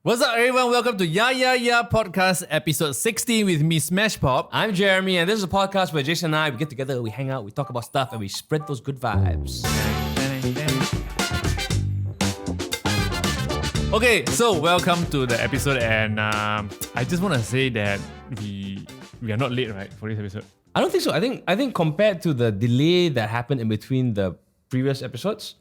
What's up, everyone? Welcome to Ya Podcast, episode 16 with me, Smash Pop. I'm Jeremy, and this is a podcast where Jason and I, we get together, we hang out, we talk about stuff, and we spread those good vibes. Okay, so welcome to the episode, and I just want to say that we are not late, right, for this episode? I don't think so. I think compared to the delay that happened in between the previous episodes,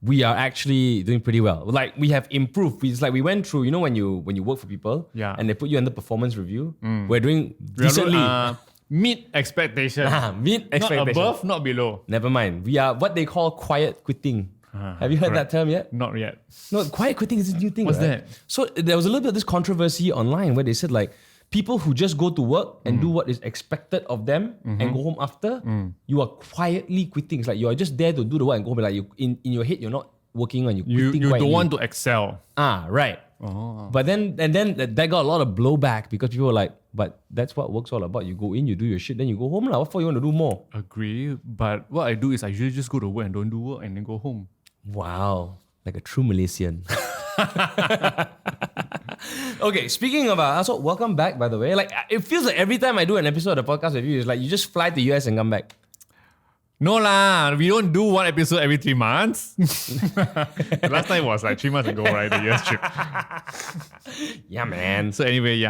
we are actually doing pretty well. Like, we have improved. It's like we went through, you know, when you work for people, and they put you under performance review, we're doing decently. Meet expectation. Meet expectation. Not above, not below. Never mind. We are what they call quiet quitting. Have you heard that term yet? Not yet. No, quiet quitting is a new thing. What's right? that? So there was a little bit of this controversy online where they said, like, people who just go to work and do what is expected of them and go home after, you are quietly quitting. It's like you're just there to do the work and go home. Like, you in your head, you're not working on, you're quitting. You quietly. don't want to excel. Right. Oh. But then that got a lot of blowback because people were like, but that's what work's all about. You go in, you do your shit, then you go home. What for you want to do more? Agree. But what I do is I usually just go to work and don't do work and then go home. Wow. Like a true Malaysian. Okay, speaking of also welcome back, by the way. Like, it feels like every time I do an episode of the podcast with you, it's like you just fly to US and come back. No lah, we don't do one episode every 3 months. The last time was like 3 months ago, right? The US trip. Yeah, man. So anyway,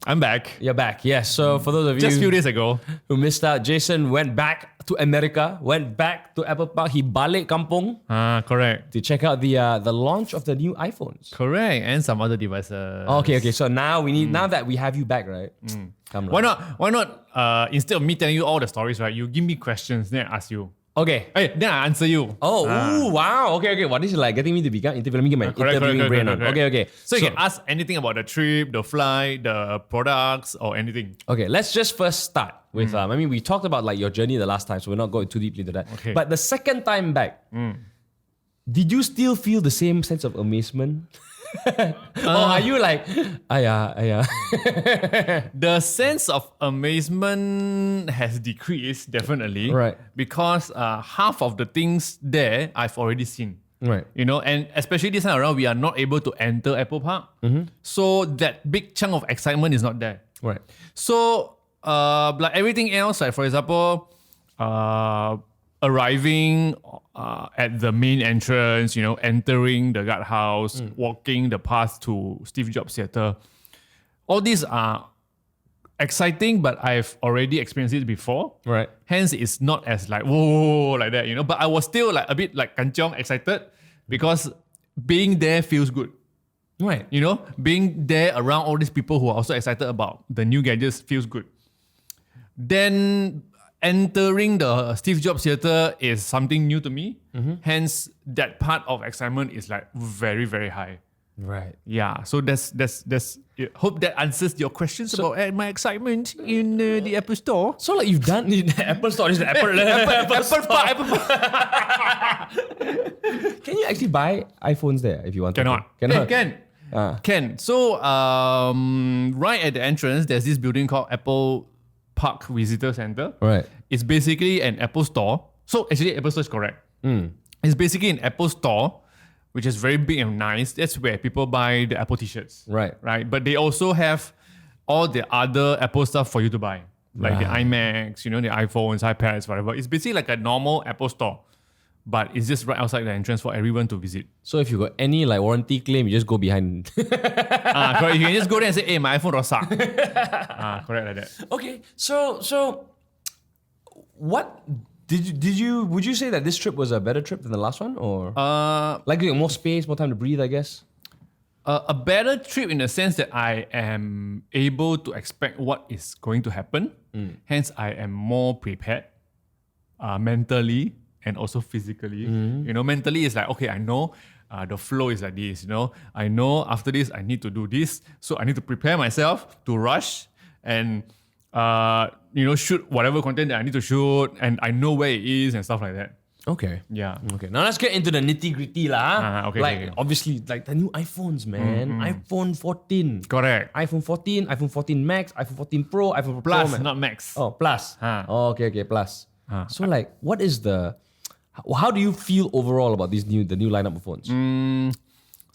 I'm back. You're back, yes. So for those of you just a few days ago who missed out, Jason went back to America, went back to Apple Park. He balik kampung. Correct. To check out the launch of the new iPhones. Correct, and some other devices. Okay. So now we need now that we have you back, right? Come Why not? Instead of me telling you all the stories, right? You give me questions, then I ask you. Okay. Hey, then I answer you. Oh, ooh, wow. Okay. Well, this is like getting me to become interview. Let me get my interviewing brain on. Okay. So you can ask anything about the trip, the flight, the products, or anything. Okay, let's just first start with, we talked about like your journey the last time, so we're not going too deeply into that. Okay. But the second time back, did you still feel the same sense of amazement? Or are you like, The sense of amazement has decreased, definitely. Right. Because half of the things there I've already seen. Right. You know, and especially this time around, we are not able to enter Apple Park. So that big chunk of excitement is not there. Right. So, like everything else, like for example, arriving at the main entrance, you know, entering the guardhouse, walking the path to Steve Jobs Theatre. All these are exciting, but I've already experienced it before. Right. Hence, it's not as like, whoa, like that, you know. But I was still like a bit like kanchong excited because being there feels good. Right. You know, being there around all these people who are also excited about the new gadgets feels good. Then entering the Steve Jobs Theatre is something new to me. Hence, that part of excitement is like very, very high. Right. Yeah. So that's. Hope that answers your questions about my excitement in the Apple Store. So like you've done the Apple Store, is the Apple Store. Can you actually buy iPhones there if you want Cannot. to? Cannot. Can. So right at the entrance, there's this building called Apple Park Visitor Center. Right. It's basically an Apple Store. So actually, Apple Store is correct. It's basically an Apple Store, which is very big and nice. That's where people buy the Apple t-shirts. Right. But they also have all the other Apple stuff for you to buy. Like the iMacs, you know, the iPhones, iPads, whatever. It's basically like a normal Apple Store. But it's just right outside the entrance for everyone to visit. So if you got any like warranty claim, you just go behind. Correct. You can just go there and say, hey, my iPhone rosak. Correct like that. Okay. So what would you say that this trip was a better trip than the last one, or like you got more space, more time to breathe, I guess? A better trip in the sense that I am able to expect what is going to happen. Hence, I am more prepared mentally and also physically. You know, mentally it's like, okay, I know the flow is like this, you know. I know after this, I need to do this. So I need to prepare myself to rush and, shoot whatever content that I need to shoot. And I know where it is and stuff like that. Okay. Yeah. Okay. Now let's get into the nitty-gritty lah. Okay. Obviously, like the new iPhones, man. iPhone 14. Correct. iPhone 14, iPhone 14 Max, iPhone 14 Pro, iPhone Plus, Pro Max. not Max. Oh, Plus. Okay, Plus. So like, what is how do you feel overall about the new lineup of phones?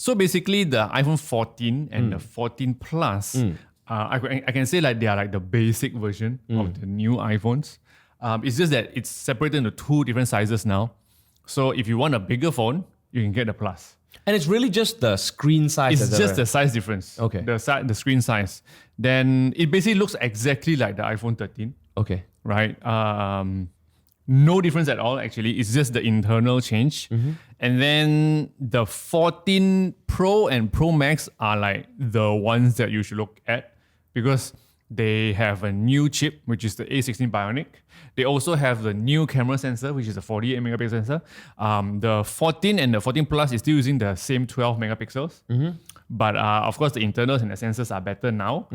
So basically, the iPhone 14 and the 14 Plus, I can say like they are like the basic version of the new iPhones. It's just that it's separated into two different sizes now. So if you want a bigger phone, you can get the Plus. And it's really just the screen size. It's just the size difference. Okay. The screen size. Then it basically looks exactly like the iPhone 13. Okay. Right? No difference at all, actually. It's just the internal change. And then the 14 Pro and Pro Max are like the ones that you should look at because they have a new chip, which is the A16 Bionic. They also have the new camera sensor, which is a 48 megapixel sensor. The 14 and the 14 Plus is still using the same 12 megapixels. But of course, the internals and the sensors are better now.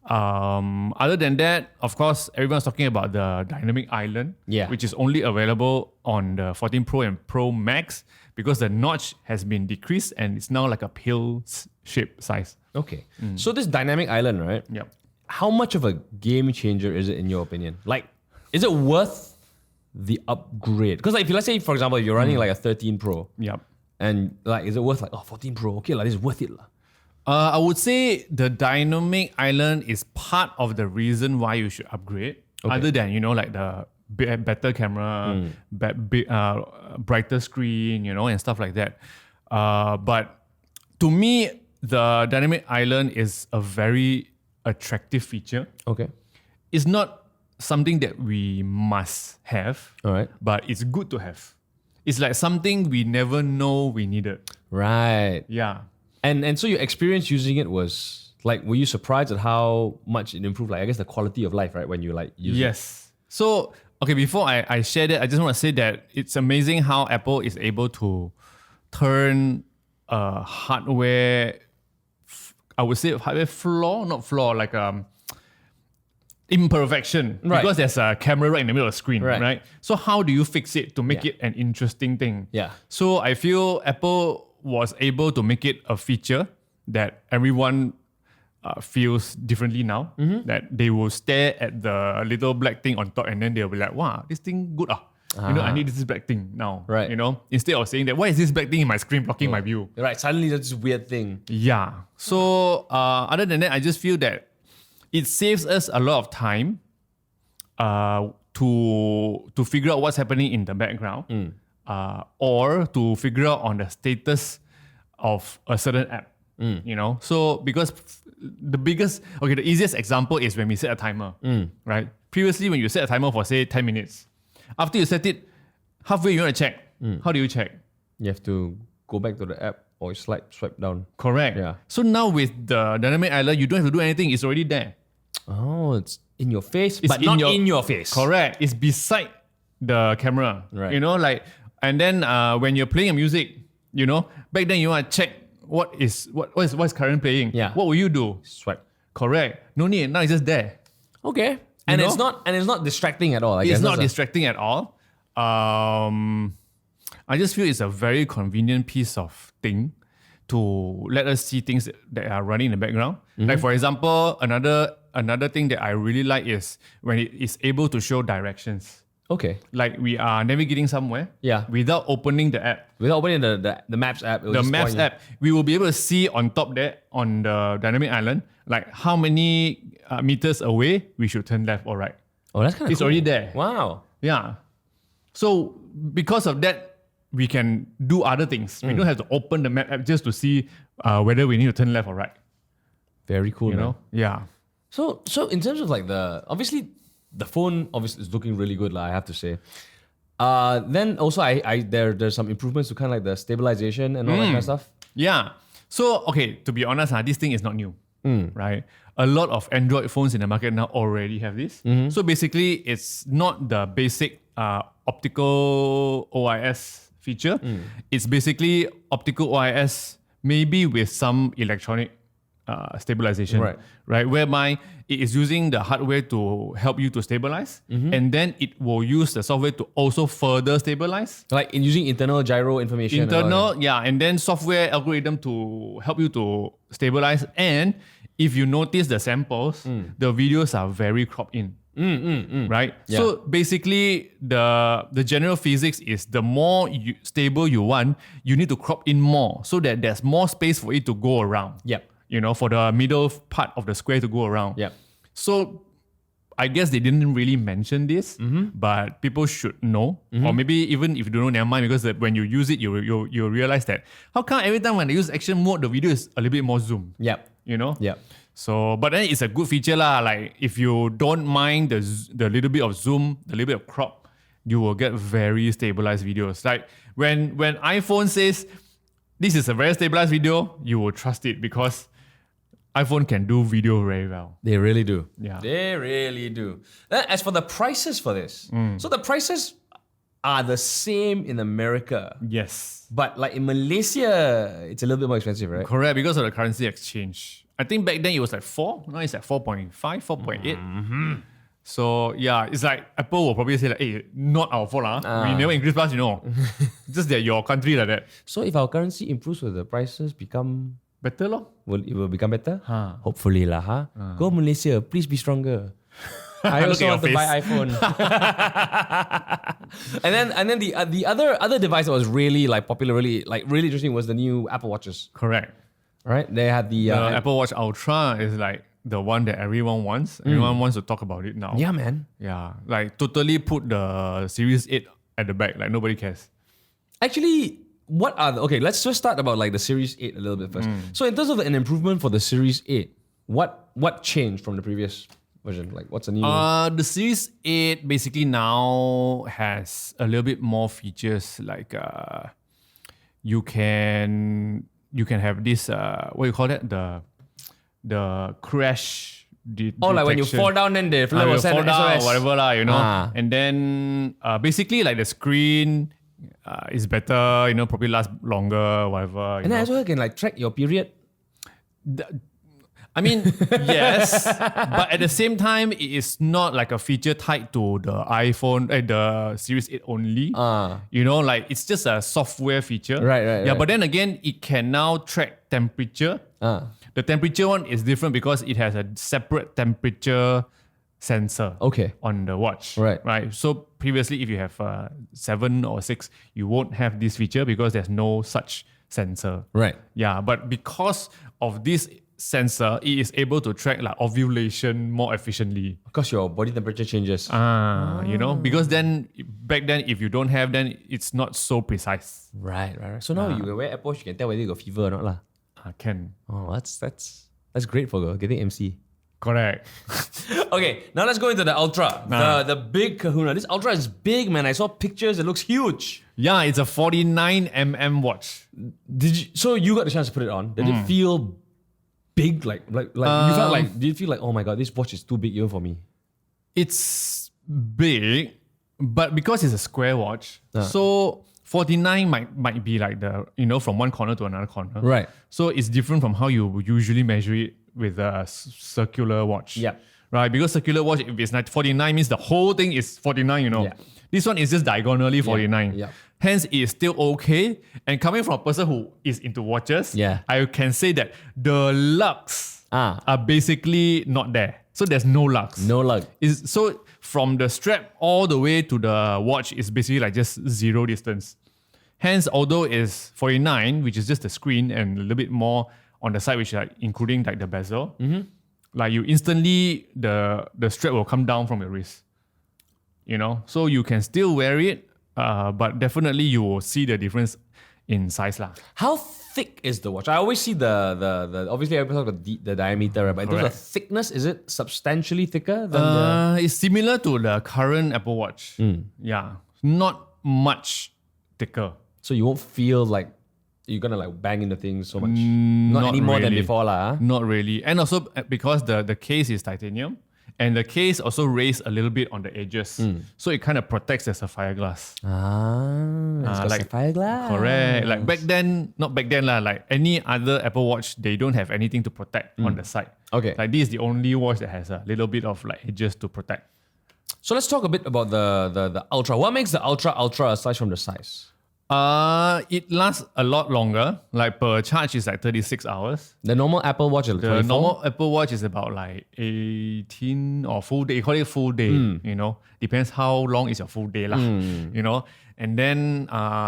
Other than that, of course, everyone's talking about the dynamic island, which is only available on the 14 Pro and Pro Max because the notch has been decreased and it's now like a pill-shaped size. Okay. So this dynamic island, right? Yep. How much of a game changer is it in your opinion? Like, is it worth the upgrade? Because like, if let's say, for example, if you're running like a 13 Pro, Yep. and like, is it worth like 14 Pro? Okay, like this is worth it lah. I would say the dynamic island is part of the reason why you should upgrade. Other than, you know, like the better camera, brighter screen, you know, and stuff like that. But to me, the dynamic island is a very attractive feature. Okay. It's not something that we must have, All right. but it's good to have. It's like something we never know we needed. Right. Yeah. And so your experience using it was like, were you surprised at how much it improved? Like, I guess the quality of life, right? When you like use it. Yes. So, okay, before I share that, I just want to say that it's amazing how Apple is able to turn hardware, I would say hardware flaw, not flaw, like imperfection. Right. Because there's a camera right in the middle of the screen, Right. right? So how do you fix it to make it an interesting thing? Yeah. So I feel Apple was able to make it a feature that everyone feels differently now. That they will stare at the little black thing on top and then they'll be like, wow, this thing good. You know, I need this black thing now. Right. You know, instead of saying that, why is this black thing in my screen blocking my view? Right. Suddenly there's this weird thing. Yeah. So other than that, I just feel that it saves us a lot of time to figure out what's happening in the background or to figure out on the status of a certain app. You know, so because the easiest example is when we set a timer, right? Previously, when you set a timer for say 10 minutes, after you set it, halfway you want to check. How do you check? You have to go back to the app or swipe down. Correct. Yeah. So now with the dynamic island, you don't have to do anything. It's already there. Oh, it's in your face, It's but not in your face. Correct. It's beside the camera. Right. You know, like, and then when you're playing a music, you know, back then you want to check what's current playing. Yeah. What will you do? Swipe. Correct. No need. Now it's just there. Okay. And know? it's not distracting at all. I It's guess not that's distracting at all. I just feel it's a very convenient piece of thing to let us see things that are running in the background. Like for example, another thing that I really like is when it is able to show directions. okay. Like we are navigating somewhere Yeah. without opening the app. Without opening the Maps app, it will The just Maps point you. app, we will be able to see on top there on the dynamic island, like how many meters away we should turn left or right. Oh, that's kind of It's cool. already there. Wow. Yeah. So because of that, we can do other things. We don't have to open the map app just to see whether we need to turn left or right. Very cool, You man. know? Yeah. So in terms of like obviously the phone obviously is looking really good, I have to say. Then also there's some improvements to kind of like the stabilization and all that kind of stuff. Yeah. So, okay, to be honest, this thing is not new, right? A lot of Android phones in the market now already have this. So basically, it's not the basic optical OIS feature. It's basically optical OIS, maybe with some electronic stabilization, right? Whereby it is using the hardware to help you to stabilize, and then it will use the software to also further stabilize. Like in using internal gyro information. and all that. And then software algorithm to help you to stabilize. And if you notice the samples, the videos are very cropped in. right? Yeah. So basically, the general physics is the more stable you want, you need to crop in more so that there's more space for it to go around. Yep. For the middle part of the square to go around. Yep. So I guess they didn't really mention this, but people should know. Or maybe even if you don't know, never mind, because when you use it, you'll realize that how come every time when I use action mode, the video is a little bit more zoom. Yep. Yep. So, but then it's a good feature lah. Like if you don't mind the little bit of zoom, the little bit of crop, you will get very stabilized videos. Like when iPhone says this is a very stabilized video, you will trust it because iPhone can do video very well. They really do. Yeah. They really do. As for the prices for this, so the prices are the same in America. Yes. But like in Malaysia, it's a little bit more expensive, right? Correct, because of the currency exchange. I think back then it was like 4, now it's like 4.5, 4.8. So yeah, it's like Apple will probably say like, hey, not our fault we never increase price, Just that your country like that. So if our currency improves, will the prices become better lor? It will become better? Hopefully lah, Go Malaysia, please be stronger. I also want to buy iPhone. and then the other device that was really like popular, really interesting was the new Apple Watches. Correct. Right? They had the Apple Watch Ultra is like the one that everyone wants. Everyone wants to talk about it now. Yeah, man. Yeah, like totally put the Series 8 at the back. Like nobody cares. Actually, let's just start about like the Series 8 a little bit first. So in terms of an improvement for the Series 8, what changed from the previous version? Like what's a new The Series 8 basically now has a little bit more features like you can have this what do you call that? The crash detection. Like when you fall down, then the phone will send fall down SOS. or whatever And then basically like the screen is better, probably last longer, whatever. And then as well, you can like track your period. I mean, yes, but at the same time, it is not like a feature tied to the iPhone, the Series 8 only. Like it's just a software feature. Right. Yeah, but then again, it can now track temperature. The temperature one is different because it has a separate temperature sensor. Okay. On the watch. Right. So previously, if you have 7 or 6, you won't have this feature because there's no such sensor. Right. Yeah, but because of this sensor, it is able to track like ovulation more efficiently. Because your body temperature changes. Because back then, if you don't have, then it's not so precise. Right. So now you wear Apple Watch, you can tell whether you got fever or not lah. Can. Oh, that's great for getting MC. Correct. Okay, now let's go into the Ultra. The big kahuna. This Ultra is big, man. I saw pictures, it looks huge. Yeah, it's a 49mm watch. So you got the chance to put it on. Did it feel big? Like you felt like, did you feel like, oh my god, this watch is too big even for me? It's big, but because it's a square watch, so 49 might be like the, from one corner to another corner. Right. So it's different from how you usually measure it with a circular watch. Yeah. Right, because circular watch, if it's like 49 means the whole thing is 49, Yeah. This one is just diagonally 49. Yeah. Hence, it is still okay. And coming from a person who is into watches, I can say that the lugs are basically not there. So there's no lugs. No lug. So from the strap all the way to the watch is basically like just zero distance. Hence, although it's 49, which is just the screen and a little bit more on the side, which is like including like the bezel, like you instantly, the strap will come down from your wrist. So you can still wear it, but definitely you will see the difference in size lah. How thick is the watch? I always see the obviously I talk about the diameter, right? But in terms of thickness, is it substantially thicker than It's similar to the current Apple Watch. Yeah, not much thicker. So you won't feel like you're gonna like bang into things so much. Not any more than before lah. Not really. And also because the case is titanium, and the case also raised a little bit on the edges. So it kind of protects the sapphire glass. It's got like sapphire glass. Correct. Like back then, not back then lah, like any other Apple Watch, they don't have anything to protect on the side. Okay. Like this is the only watch that has a little bit of like edges to protect. So let's talk a bit about the Ultra. What makes the Ultra aside from the size? It lasts a lot longer. Like per charge is like 36 hours. The normal Apple Watch is The 24? normal Apple Watch is about like 18 or full day. You call it full day, you know. Depends how long is your full day lah, you know. And then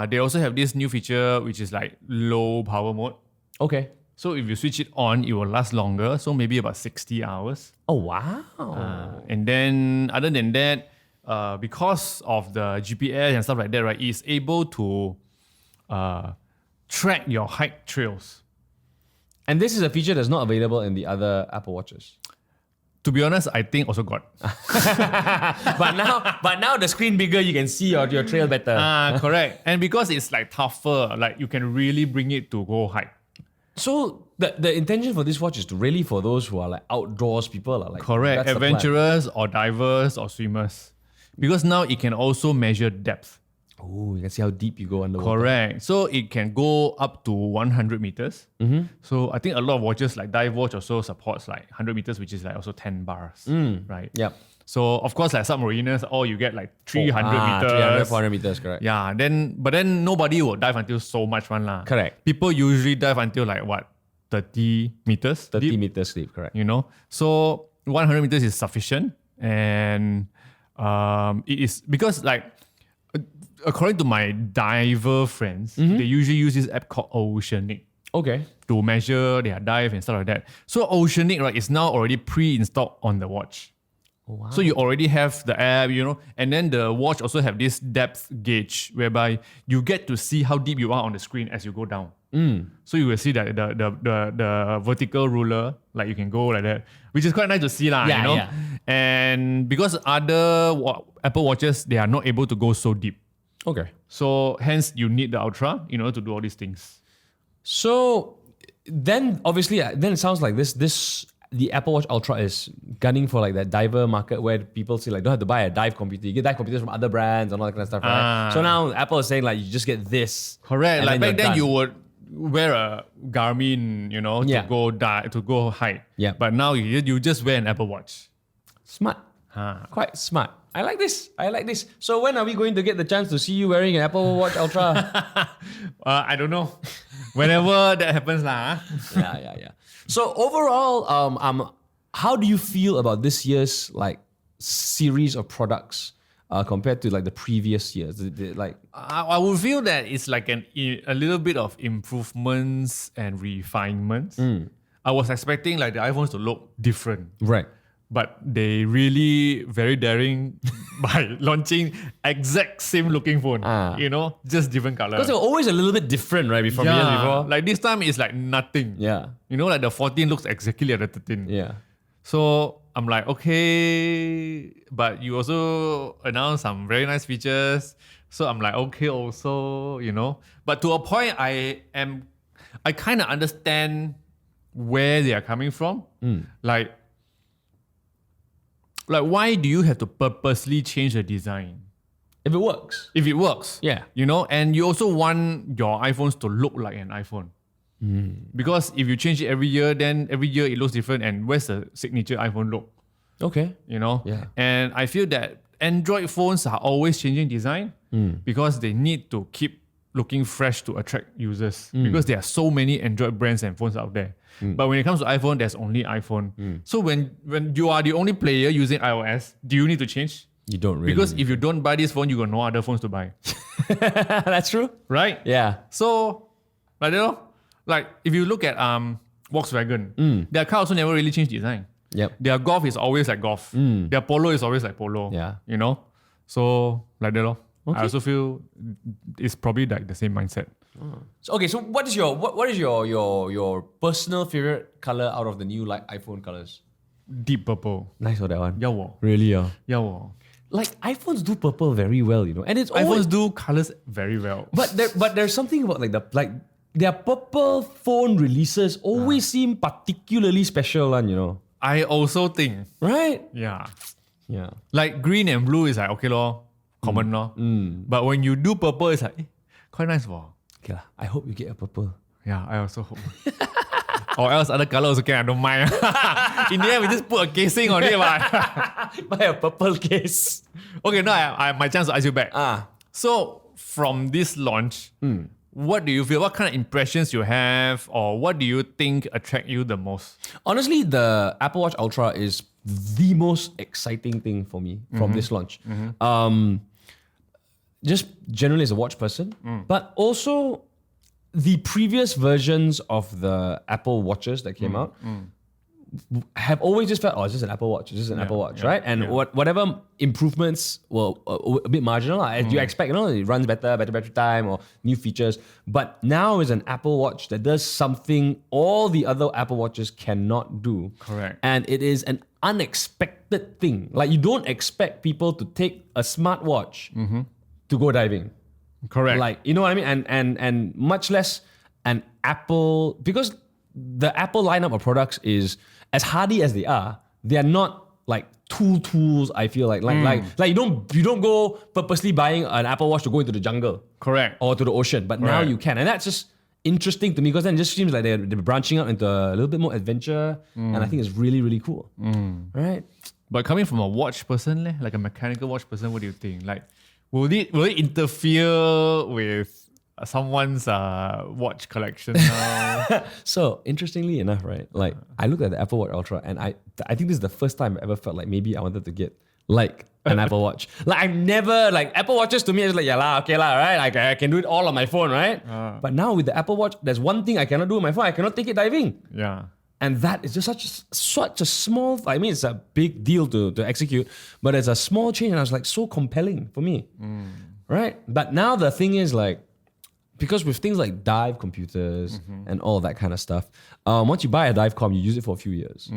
they also have this new feature which is like low power mode. Okay. So if you switch it on, it will last longer. So maybe about 60 hours. Oh, wow. And then other than that, because of the GPS and stuff like that, right, it's able to track your hike trails. And this is a feature that's not available in the other Apple Watches. To be honest, I think also got. but now the screen bigger, you can see your trail better. Correct. And because it's like tougher, like you can really bring it to go hike. So the intention for this watch is to really for those who are like outdoors people. Like, Correct. that's the plan. Adventurers or divers or swimmers. Because now it can also measure depth. Oh, you can see how deep you go underwater. Correct. So it can go up to 100 meters. So I think a lot of watches like dive watch also supports like 100 meters, which is like also 10 bars, right? Yep. So of course like submariners, you get like 300 meters. 300, 400 meters, correct. Yeah, but then nobody will dive until so much one lah. Correct. People usually dive until like what? 30 meters 30 deep, meters deep, correct. you know? So 100 meters is sufficient. And it is because like according to my diver friends, they usually use this app called Oceanic Okay. to measure their dive and stuff like that. So Oceanic, right, is now already pre-installed on the watch. Oh, wow. So you already have the app, you know, and then the watch also have this depth gauge whereby you get to see how deep you are on the screen as you go down. So you will see that the vertical ruler, like you can go like that, which is quite nice to see lah, Yeah, you know. yeah. And because other Apple watches, they are not able to go so deep. Okay. So hence you need the Ultra in order to do all these things. So then obviously then it sounds like the Apple Watch Ultra is gunning for like that diver market where people say like don't have to buy a dive computer. You get dive computers from other brands and all that kind of stuff, right? So now Apple is saying like you just get this. Correct. and Like back you're then done. you would wear a Garmin, you know, Yeah. to go hike. Yeah. But now you just wear an Apple Watch. Smart. Quite smart. I like this. So when are we going to get the chance to see you wearing an Apple Watch Ultra? I don't know. Whenever that happens lah. Yeah. So overall, how do you feel about this year's like series of products compared to like the previous years? Like I would feel that it's like a little bit of improvements and refinements. I was expecting like the iPhones to look different. right. But they really very daring by launching exact same looking phone. You know, just different color. Because they were always a little bit different, right? From years before. Like this time it's like nothing. Yeah. You know, like the 14 looks exactly like the 13. Yeah. So I'm like, okay, but you also announced some very nice features. So I'm like, okay, also, you know. But to a point, I kind of understand where they are coming from. Like, why do you have to purposely change the design? If it works. If it works. Yeah. You know, and you also want your iPhones to look like an iPhone. Because if you change it every year, then every year it looks different. And where's the signature iPhone look? Okay. You know? Yeah. And I feel that Android phones are always changing design because they need to keep looking fresh to attract users because there are so many Android brands and phones out there. But when it comes to iPhone, there's only iPhone. So when you are the only player using iOS, do you need to change? You don't really. Because if you don't buy this phone, you got no other phones to buy. That's true. Right? Yeah. So, like, you know, like if you look at Volkswagen, their car also never really changed design. Yep. Their Golf is always like Golf. Their Polo is always like Polo. Yeah. You know? So, like that. Okay. I also feel it's probably like the same mindset. So what is your personal favorite color out of the new like iPhone colors? Deep purple. Nice for that one. 要我. Really?要我. Like iPhones do purple very well, you know, and it's always, iPhones do colors very well. but there's something about like their purple phone releases always seem particularly special, one, you know. I also think, Right? yeah. Yeah. Like green and blue is like okay lor, common lor. But when you do purple, it's like quite nice for. Okay lah. I hope you get a purple. Yeah, I also hope. Or else other color also can, I don't mind. In the end, we just put a casing on it. But Buy a purple case. okay, now I my chance to ask you back. So from this launch, what do you feel? What kind of impressions you have, or what do you think attract you the most? Honestly, the Apple Watch Ultra is the most exciting thing for me from this launch. Just generally as a watch person, but also the previous versions of the Apple Watches that came out have always just felt, oh, it's just an Apple Watch, it's just an Apple Watch, right? And whatever improvements were a bit marginal, as you expect, it runs better battery time or new features. But now is an Apple Watch that does something all the other Apple Watches cannot do. Correct. And it is an unexpected thing. Like, you don't expect people to take a smartwatch to go diving. Correct. Like, you know what I mean? And much less an Apple, because the Apple lineup of products is, as hardy as they are not like tools, I feel like. Like you don't go purposely buying an Apple Watch to go into the jungle. Correct. Or to the ocean. But now you can. And that's just interesting to me, because then it just seems like they're branching out into a little bit more adventure. And I think it's really, really cool. Right? But coming from a watch person, like a mechanical watch person, what do you think? Like, will it interfere with someone's watch collection now? So interestingly enough, right? Like, I looked at the Apple Watch Ultra, and I think this is the first time I ever felt like maybe I wanted to get like an Apple Watch. Like, I've never, like, Apple Watches to me is like, okay right? Like, I can do it all on my phone, right? But now with the Apple Watch, there's one thing I cannot do on my phone. I cannot take it diving. Yeah. And that is just such a small, I mean, it's a big deal to execute, but it's a small change, and I was like, so compelling for me. Right? But now the thing is, like, because with things like dive computers and all that kind of stuff, once you buy a dive com, you use it for a few years.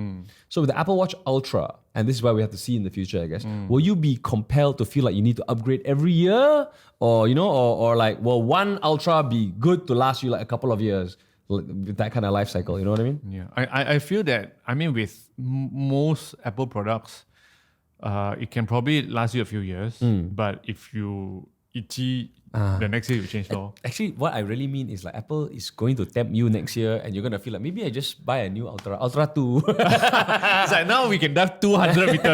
So with the Apple Watch Ultra, and this is what we have to see in the future, I guess, will you be compelled to feel like you need to upgrade every year? Or, or like, will one Ultra be good to last you like a couple of years? With that kind of life cycle, you know what I mean? Yeah, I feel that, I mean, with most Apple products, it can probably last you a few years, but if you itchy, the next year you change law. Actually, what I really mean is, like, Apple is going to tempt you next year, and you're going to feel like, maybe I just buy a new Ultra 2. It's like, now we can dive 200 meters.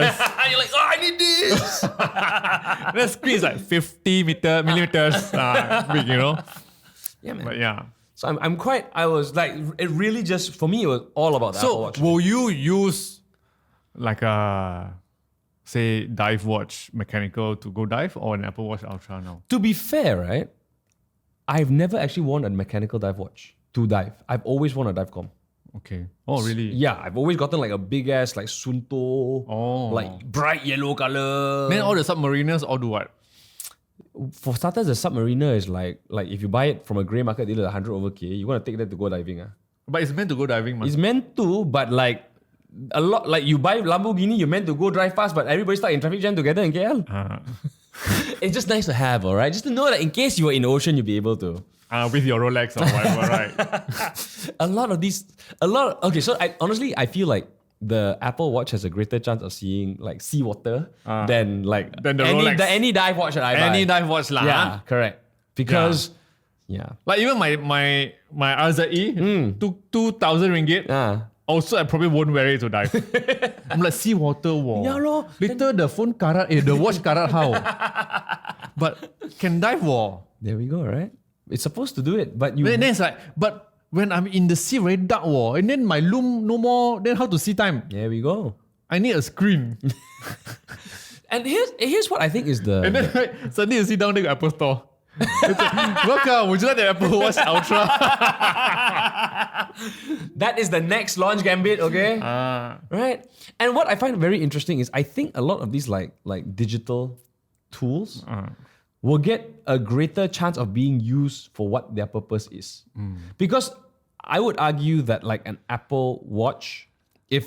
You're like, oh, I need this. That screen is like 50 millimeters big, Yeah, man. But yeah. So I was like, it really just, for me, it was all about the Apple Watch. So will you use like a, say, dive watch mechanical to go dive, or an Apple Watch Ultra now? To be fair, right, I've never actually worn a mechanical dive watch to dive. I've always worn a dive com. Okay. Oh, really? Yeah, I've always gotten like a big ass, like Sunto, like bright yellow color. Then all the submariners all do what? For starters, the Submariner is like if you buy it from a grey market dealer, 100 over K, you want to take that to go diving. But it's meant to go diving, man. It's meant to, but like a lot, like you buy Lamborghini, you're meant to go drive fast, but everybody stuck in traffic jam together in KL. It's just nice to have, all right? Just to know that in case you were in the ocean, you'll be able to. With your Rolex or whatever, right? Okay, so I feel like the Apple Watch has a greater chance of seeing like seawater than the Rolex. Any dive watch that I buy. Any dive watch lah. Yeah, correct. Because like even my RZE, 2,000 ringgit. Also, I probably won't wear it to dive. I'm like, seawater war. Yeah, lor. Later the phone karat, the watch karat how? But can dive war. There we go, right? It's supposed to do it, but Then it's like, but when I'm in the sea, very dark war, and then my loom no more, then how to see time? There we go. I need a screen. And here's what I think is the... And then suddenly you sit down there at Apple Store. Welcome, would you like the Apple Watch Ultra? That is the next launch gambit, okay? Right? And what I find very interesting is I think a lot of these like digital tools will get a greater chance of being used for what their purpose is. Because I would argue that like an Apple Watch, if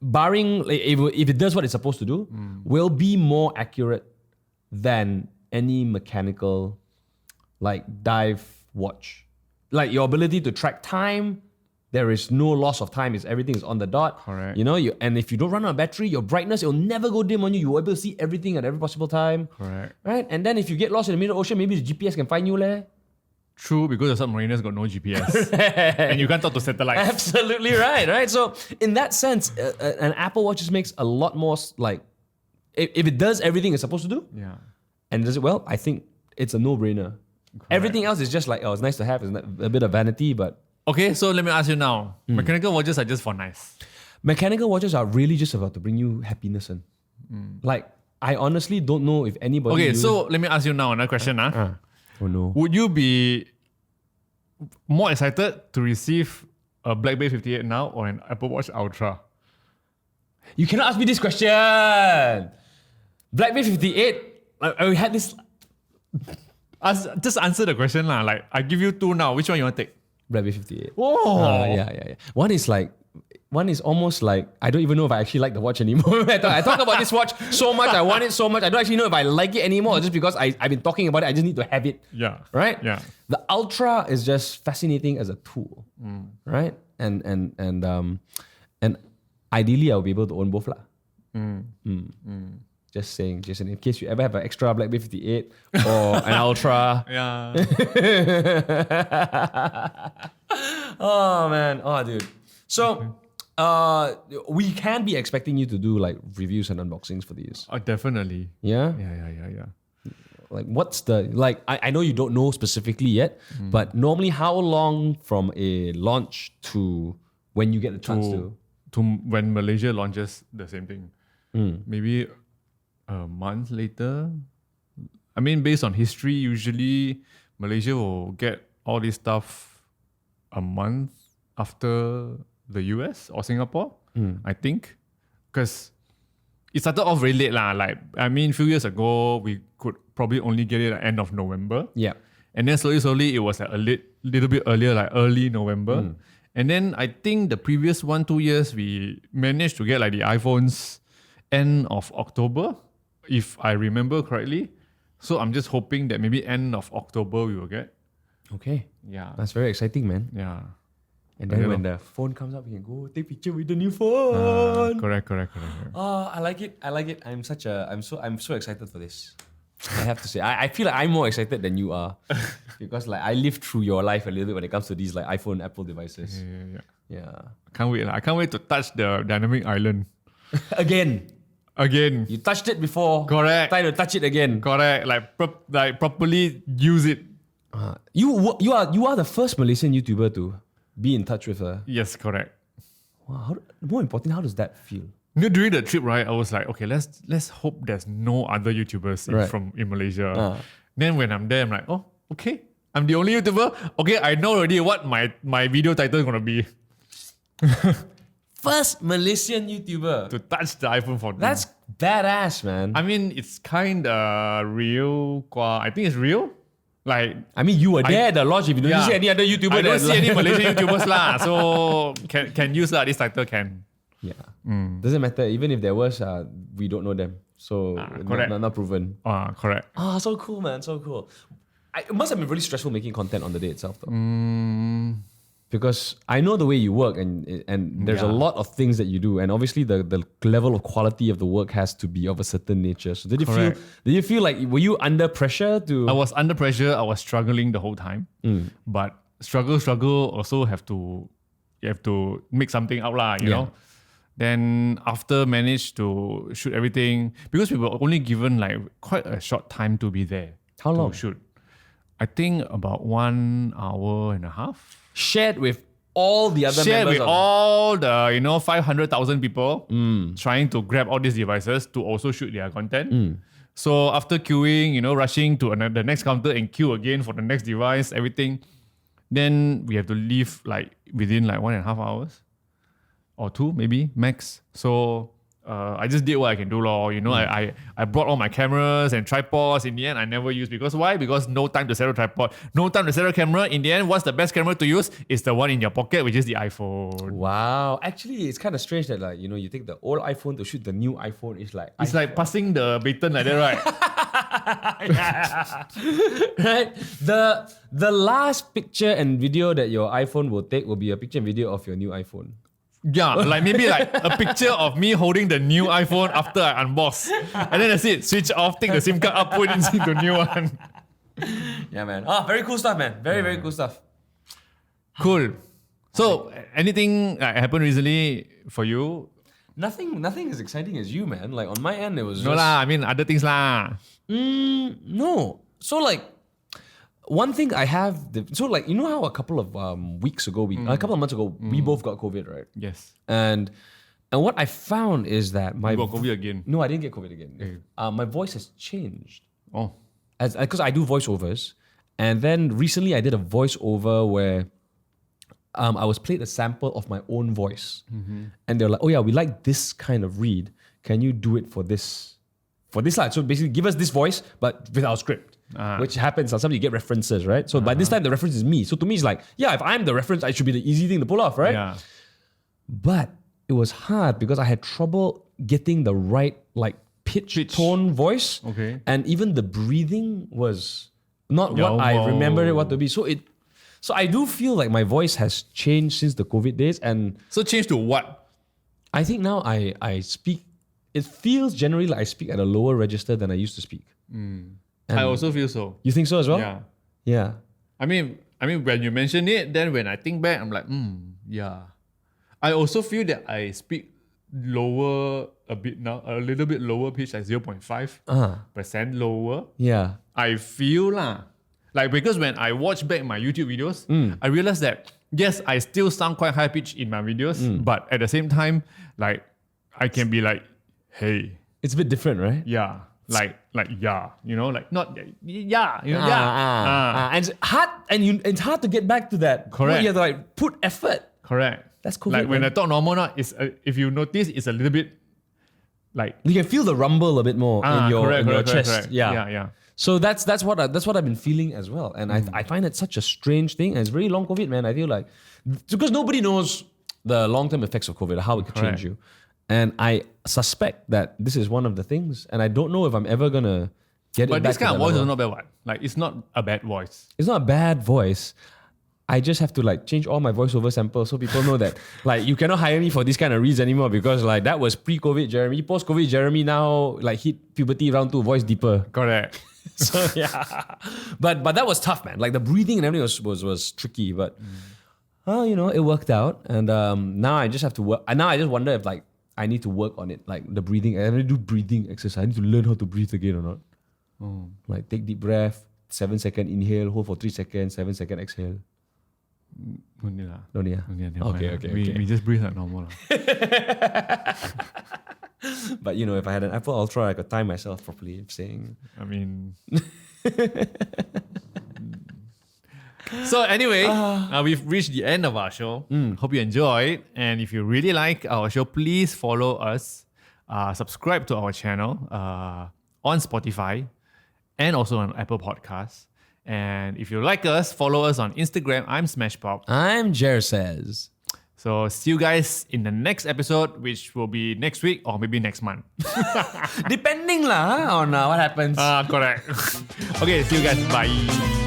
it does what it's supposed to do, will be more accurate than any mechanical like dive watch. Like your ability to track time, there is no loss of time. Everything is on the dot. Correct. And if you don't run on a battery, your brightness, it will never go dim on you. You will be able to see everything at every possible time. Correct. Right? And then if you get lost in the middle of the ocean, maybe the GPS can find you there. True, because the submariners got no GPS. And you can't talk to satellites. Absolutely right? So in that sense, an Apple Watch just makes a lot more like, if it does everything it's supposed to do, Yeah. and does it well, I think it's a no-brainer. Everything else is just like, oh, it's nice to have. It's a bit of vanity, but... Okay, so let me ask you now. Mechanical watches are just for nice. Mechanical watches are really just about to bring you happiness. Like, I honestly don't know if anybody... Okay, so let me ask you now another question. Oh no. Would you be more excited to receive a BlackBerry 58 now or an Apple Watch Ultra? You cannot ask me this question. BlackBerry 58, I had this... Just answer the question lah. Like, I give you two now. Which one you want to take? BlackBerry 58. Oh, yeah. One is almost like, I don't even know if I actually like the watch anymore. I talk about this watch so much, I want it so much, I don't actually know if I like it anymore, just because I've been talking about it, I just need to have it. Yeah. Right? Yeah. The Ultra is just fascinating as a tool. Right? And ideally I'll be able to own both lah. Just saying, Jason, in case you ever have an extra BlackBerry 58 or an Ultra. Yeah. Oh man, oh dude. So, we can be expecting you to do like reviews and unboxings for these. Definitely. Yeah? Yeah. Like what's the, like, I know you don't know specifically yet, but normally how long from a launch to when you get the chance to when Malaysia launches the same thing? Maybe a month later. I mean, based on history, usually Malaysia will get all this stuff a month after the US or Singapore, I think. Because it started off very late lah. Like, I mean, a few years ago, we could probably only get it at the end of November. Yeah. And then slowly, it was like a little bit earlier, like early November. And then I think the previous 1-2 years, we managed to get like the iPhones end of October, if I remember correctly. So I'm just hoping that maybe end of October we will get. Okay. Yeah. That's very exciting, man. Yeah. And then when the phone comes up, you can go take picture with the new phone. Correct. Oh, I like it. I'm so excited for this. I have to say, I feel like I'm more excited than you are, because like I lived through your life a little bit when it comes to these like iPhone, Apple devices. Yeah. Can't wait. I can't wait to touch the dynamic island Again. You touched it before. Correct. Try to touch it again. Correct. Like properly use it. You are the first Malaysian YouTuber to be in touch with her. Yes, correct. Wow. More important, how does that feel? You know, during the trip, right, I was like, okay, let's hope there's no other YouTubers in Malaysia. Then when I'm there, I'm like, oh, okay, I'm the only YouTuber. Okay, I know already what my video title is gonna be. First Malaysian YouTuber to touch the iPhone 14. That's badass, man. I mean, it's kind of real. I think it's real. Like, I mean, you were there at the launch. If you don't see any other YouTuber, I don't see any Malaysian YouTubers lah. So can use lah. This title can. Yeah. Doesn't matter. Even if there was, we don't know them. So not proven. Correct. So cool, man. So cool. It must have been really stressful making content on the day itself, though. Because I know the way you work, and there's a lot of things that you do, and obviously the level of quality of the work has to be of a certain nature. So did you feel like, were you under pressure to? I was under pressure. I was struggling the whole time. But struggle also you have to make something out lah, you know. Then after managed to shoot everything, because we were only given like quite a short time to be there. How long? To shoot? I think about 1.5 hours. Shared with all the other Shared members with all the 500,000 people trying to grab all these devices to also shoot their content. So after queuing, rushing to the next counter and queue again for the next device, everything, then we have to leave like within like 1.5 hours or 2 maybe max. So I just did what I can do lor. I brought all my cameras and tripods. In the end, I never used, because why? Because no time to set a tripod, no time to set a camera. In the end, what's the best camera to use? It's the one in your pocket, which is the iPhone. Wow. Actually, it's kind of strange that like, you take the old iPhone to shoot the new iPhone. It's like passing the baton like that, right? Right? The last picture and video that your iPhone will take will be a picture and video of your new iPhone. Yeah, like maybe like a picture of me holding the new iPhone after I unbox. And then that's it. Switch off, take the SIM card out, put it into the new one. Yeah, man. Very cool stuff, man. Very cool stuff. Cool. So, anything happened recently for you? Nothing as exciting as you, man. Like on my end, it was No lah, I mean other things lah. No. So like, one thing I have, so like, you know how a couple of weeks ago, a couple of months ago, we both got COVID, right? Yes. And what I found is that You got COVID again. No, I didn't get COVID again. My voice has changed. Oh. Because I do voiceovers. And then recently I did a voiceover where I was played a sample of my own voice. And they're like, oh yeah, we like this kind of read. Can you do it for this slide? So basically give us this voice, but with our script. Which happens sometimes you get references, right? So by this time the reference is me. So to me it's like, yeah, if I'm the reference, I should be the easy thing to pull off, right? Yeah. But it was hard because I had trouble getting the right like pitch. Tone voice. Okay. And even the breathing was not what I remembered it what to be. So I do feel like my voice has changed since the COVID days. And So change to what? I think now I speak, it feels generally like I speak at a lower register than I used to speak. I also feel so. You think so as well? Yeah. Yeah. I mean, when you mention it, then when I think back, I'm like, yeah. I also feel that I speak lower a bit now, a little bit lower pitch, like 0.5% lower. Yeah. I feel like because when I watch back my YouTube videos, I realized that yes, I still sound quite high pitched in my videos, but at the same time, like I can be like, hey, it's a bit different, right? yeah, like yeah, like not yeah, And it's hard, it's hard to get back to that. Correct. You have to like put effort. Correct. That's cool. Like when I talk normal now, if you notice, it's a little bit like you can feel the rumble a bit more in your chest. Correct. Yeah. So that's what I've been feeling as well, and I find it such a strange thing, and it's very long COVID, man. I feel like because nobody knows the long-term effects of COVID, how it could change you, and I suspect that this is one of the things, and I don't know if I'm ever gonna get it back. But this kind to of that voice level. is not bad. What? Like it's not a bad voice. It's not a bad voice. I just have to like change all my voiceover samples so people know that like you cannot hire me for this kind of reads anymore because like that was pre-COVID Jeremy. Post-COVID Jeremy now like hit puberty round 2, voice deeper. Correct. So yeah. But that was tough, man. Like the breathing and everything was tricky. But it worked out. And now I just have to work. And now I just wonder if like I need to work on it. Like the breathing. I need to do breathing exercise. I need to learn how to breathe again or not. Like take deep breath, 7-second inhale, hold for 3 seconds, 7-second exhale. No need lah. No need. Okay. We just breathe like normal. But if I had an Apple Ultra, I could time myself properly saying. I mean. So anyway, we've reached the end of our show. Hope you enjoyed. And if you really like our show, please follow us. Subscribe to our channel on Spotify and also on Apple Podcasts. And if you like us, follow us on Instagram. I'm SmashPop. I'm Jer Says. So see you guys in the next episode, which will be next week or maybe next month. Depending on what happens. Correct. Okay, see you guys. Bye.